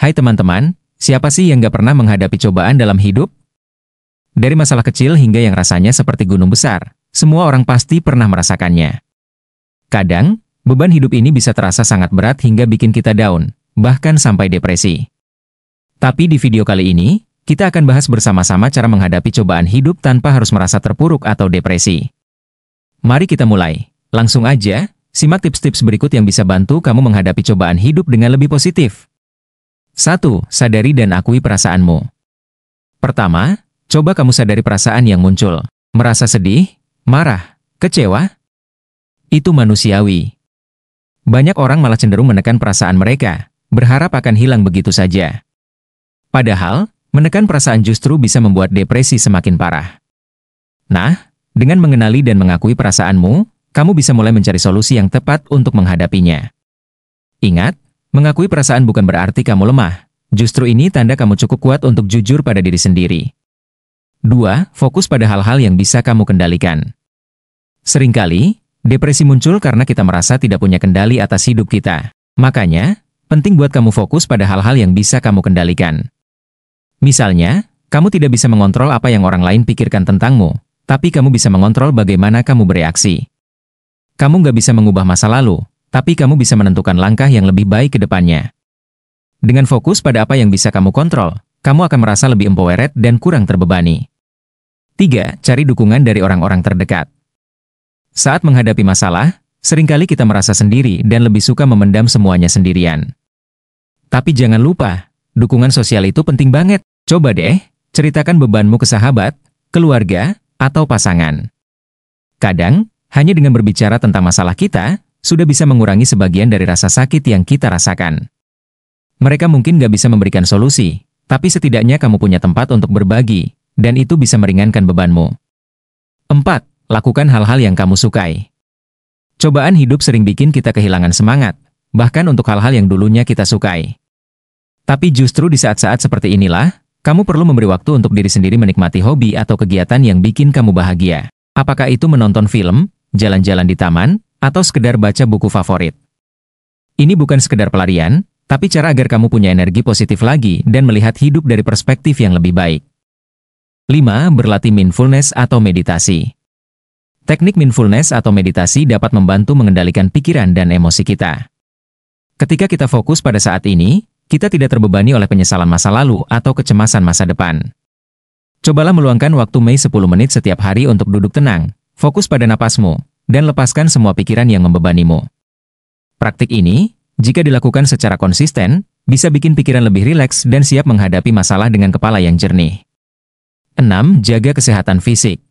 Hai teman-teman, siapa sih yang gak pernah menghadapi cobaan dalam hidup? Dari masalah kecil hingga yang rasanya seperti gunung besar, semua orang pasti pernah merasakannya. Kadang, beban hidup ini bisa terasa sangat berat hingga bikin kita down, bahkan sampai depresi. Tapi di video kali ini, kita akan bahas bersama-sama cara menghadapi cobaan hidup tanpa harus merasa terpuruk atau depresi. Mari kita mulai. Langsung aja, simak tips-tips berikut yang bisa bantu kamu menghadapi cobaan hidup dengan lebih positif. 1. Sadari dan akui perasaanmu. Pertama, coba kamu sadari perasaan yang muncul. Merasa sedih, marah, kecewa? Itu manusiawi. Banyak orang malah cenderung menekan perasaan mereka, berharap akan hilang begitu saja. Padahal, menekan perasaan justru bisa membuat depresi semakin parah. Nah, dengan mengenali dan mengakui perasaanmu, kamu bisa mulai mencari solusi yang tepat untuk menghadapinya. Ingat, mengakui perasaan bukan berarti kamu lemah, justru ini tanda kamu cukup kuat untuk jujur pada diri sendiri. 2. Fokus pada hal-hal yang bisa kamu kendalikan. Seringkali, depresi muncul karena kita merasa tidak punya kendali atas hidup kita. Makanya, penting buat kamu fokus pada hal-hal yang bisa kamu kendalikan. Misalnya, kamu tidak bisa mengontrol apa yang orang lain pikirkan tentangmu, tapi kamu bisa mengontrol bagaimana kamu bereaksi. Kamu nggak bisa mengubah masa lalu, tapi kamu bisa menentukan langkah yang lebih baik ke depannya. Dengan fokus pada apa yang bisa kamu kontrol, kamu akan merasa lebih empowered dan kurang terbebani. 3. Cari dukungan dari orang-orang terdekat. Saat menghadapi masalah, seringkali kita merasa sendiri dan lebih suka memendam semuanya sendirian. Tapi jangan lupa, dukungan sosial itu penting banget. Coba deh, ceritakan bebanmu ke sahabat, keluarga, atau pasangan. Kadang, hanya dengan berbicara tentang masalah kita, sudah bisa mengurangi sebagian dari rasa sakit yang kita rasakan. Mereka mungkin gak bisa memberikan solusi, tapi setidaknya kamu punya tempat untuk berbagi, dan itu bisa meringankan bebanmu. 4. Lakukan hal-hal yang kamu sukai. Cobaan hidup sering bikin kita kehilangan semangat, bahkan untuk hal-hal yang dulunya kita sukai. Tapi justru di saat-saat seperti inilah, kamu perlu memberi waktu untuk diri sendiri menikmati hobi atau kegiatan yang bikin kamu bahagia. Apakah itu menonton film, jalan-jalan di taman, atau sekedar baca buku favorit. Ini bukan sekedar pelarian, tapi cara agar kamu punya energi positif lagi dan melihat hidup dari perspektif yang lebih baik. 5. Berlatih mindfulness atau meditasi. Teknik mindfulness atau meditasi dapat membantu mengendalikan pikiran dan emosi kita. Ketika kita fokus pada saat ini, kita tidak terbebani oleh penyesalan masa lalu atau kecemasan masa depan. Cobalah meluangkan waktu 10 menit setiap hari untuk duduk tenang, fokus pada napasmu, dan lepaskan semua pikiran yang membebanimu. Praktik ini, jika dilakukan secara konsisten, bisa bikin pikiran lebih rileks dan siap menghadapi masalah dengan kepala yang jernih. 6. Jaga kesehatan fisik.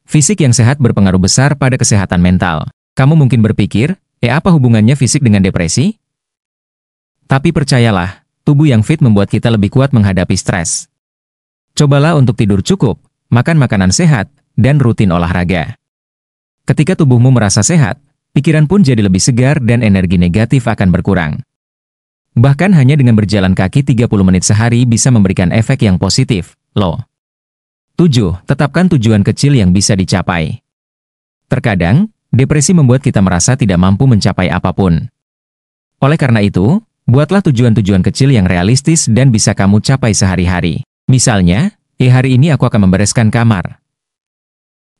Fisik yang sehat berpengaruh besar pada kesehatan mental. Kamu mungkin berpikir, apa hubungannya fisik dengan depresi? Tapi percayalah, tubuh yang fit membuat kita lebih kuat menghadapi stres. Cobalah untuk tidur cukup, makan makanan sehat, dan rutin olahraga. Ketika tubuhmu merasa sehat, pikiran pun jadi lebih segar dan energi negatif akan berkurang. Bahkan hanya dengan berjalan kaki 30 menit sehari bisa memberikan efek yang positif, loh. 7. Tetapkan tujuan kecil yang bisa dicapai. Terkadang, depresi membuat kita merasa tidak mampu mencapai apapun. Oleh karena itu, buatlah tujuan-tujuan kecil yang realistis dan bisa kamu capai sehari-hari. Misalnya, hari ini aku akan membereskan kamar.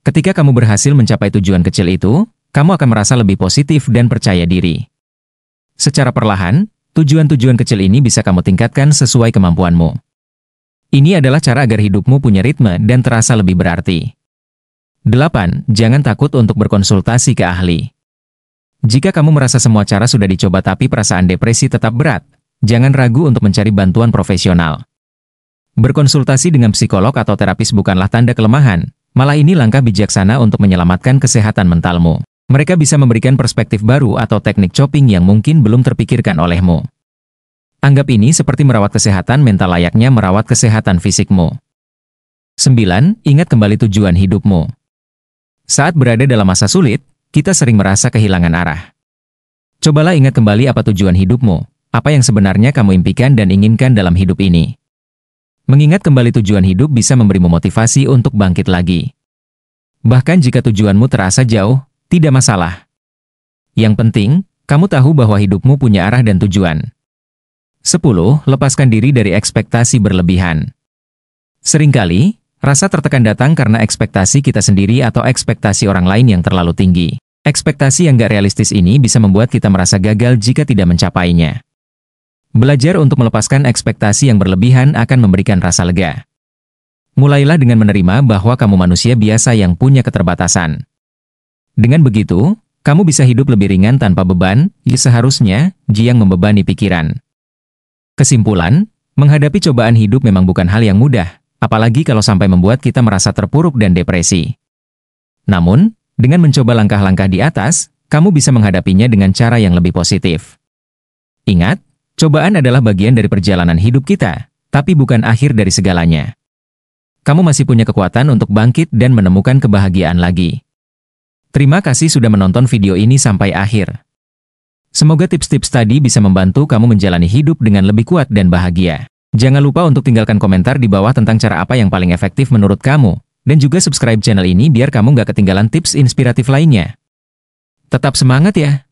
Ketika kamu berhasil mencapai tujuan kecil itu, kamu akan merasa lebih positif dan percaya diri. Secara perlahan, tujuan-tujuan kecil ini bisa kamu tingkatkan sesuai kemampuanmu. Ini adalah cara agar hidupmu punya ritme dan terasa lebih berarti. 8. Jangan takut untuk berkonsultasi ke ahli. Jika kamu merasa semua cara sudah dicoba tapi perasaan depresi tetap berat, jangan ragu untuk mencari bantuan profesional. Berkonsultasi dengan psikolog atau terapis bukanlah tanda kelemahan, malah ini langkah bijaksana untuk menyelamatkan kesehatan mentalmu. Mereka bisa memberikan perspektif baru atau teknik coping yang mungkin belum terpikirkan olehmu. Anggap ini seperti merawat kesehatan mental layaknya merawat kesehatan fisikmu. 9. Ingat kembali tujuan hidupmu. Saat berada dalam masa sulit, kita sering merasa kehilangan arah. Cobalah ingat kembali apa tujuan hidupmu, apa yang sebenarnya kamu impikan dan inginkan dalam hidup ini. Mengingat kembali tujuan hidup bisa memberimu motivasi untuk bangkit lagi. Bahkan jika tujuanmu terasa jauh, tidak masalah. Yang penting, kamu tahu bahwa hidupmu punya arah dan tujuan. 10. Lepaskan diri dari ekspektasi berlebihan. Seringkali, rasa tertekan datang karena ekspektasi kita sendiri atau ekspektasi orang lain yang terlalu tinggi. Ekspektasi yang gak realistis ini bisa membuat kita merasa gagal jika tidak mencapainya. Belajar untuk melepaskan ekspektasi yang berlebihan akan memberikan rasa lega. Mulailah dengan menerima bahwa kamu manusia biasa yang punya keterbatasan. Dengan begitu, kamu bisa hidup lebih ringan tanpa beban, seharusnya, yang membebani pikiran. Kesimpulan, menghadapi cobaan hidup memang bukan hal yang mudah, apalagi kalau sampai membuat kita merasa terpuruk dan depresi. Namun, dengan mencoba langkah-langkah di atas, kamu bisa menghadapinya dengan cara yang lebih positif. Ingat, cobaan adalah bagian dari perjalanan hidup kita, tapi bukan akhir dari segalanya. Kamu masih punya kekuatan untuk bangkit dan menemukan kebahagiaan lagi. Terima kasih sudah menonton video ini sampai akhir. Semoga tips-tips tadi bisa membantu kamu menjalani hidup dengan lebih kuat dan bahagia. Jangan lupa untuk tinggalkan komentar di bawah tentang cara apa yang paling efektif menurut kamu. Dan juga subscribe channel ini biar kamu nggak ketinggalan tips inspiratif lainnya. Tetap semangat ya!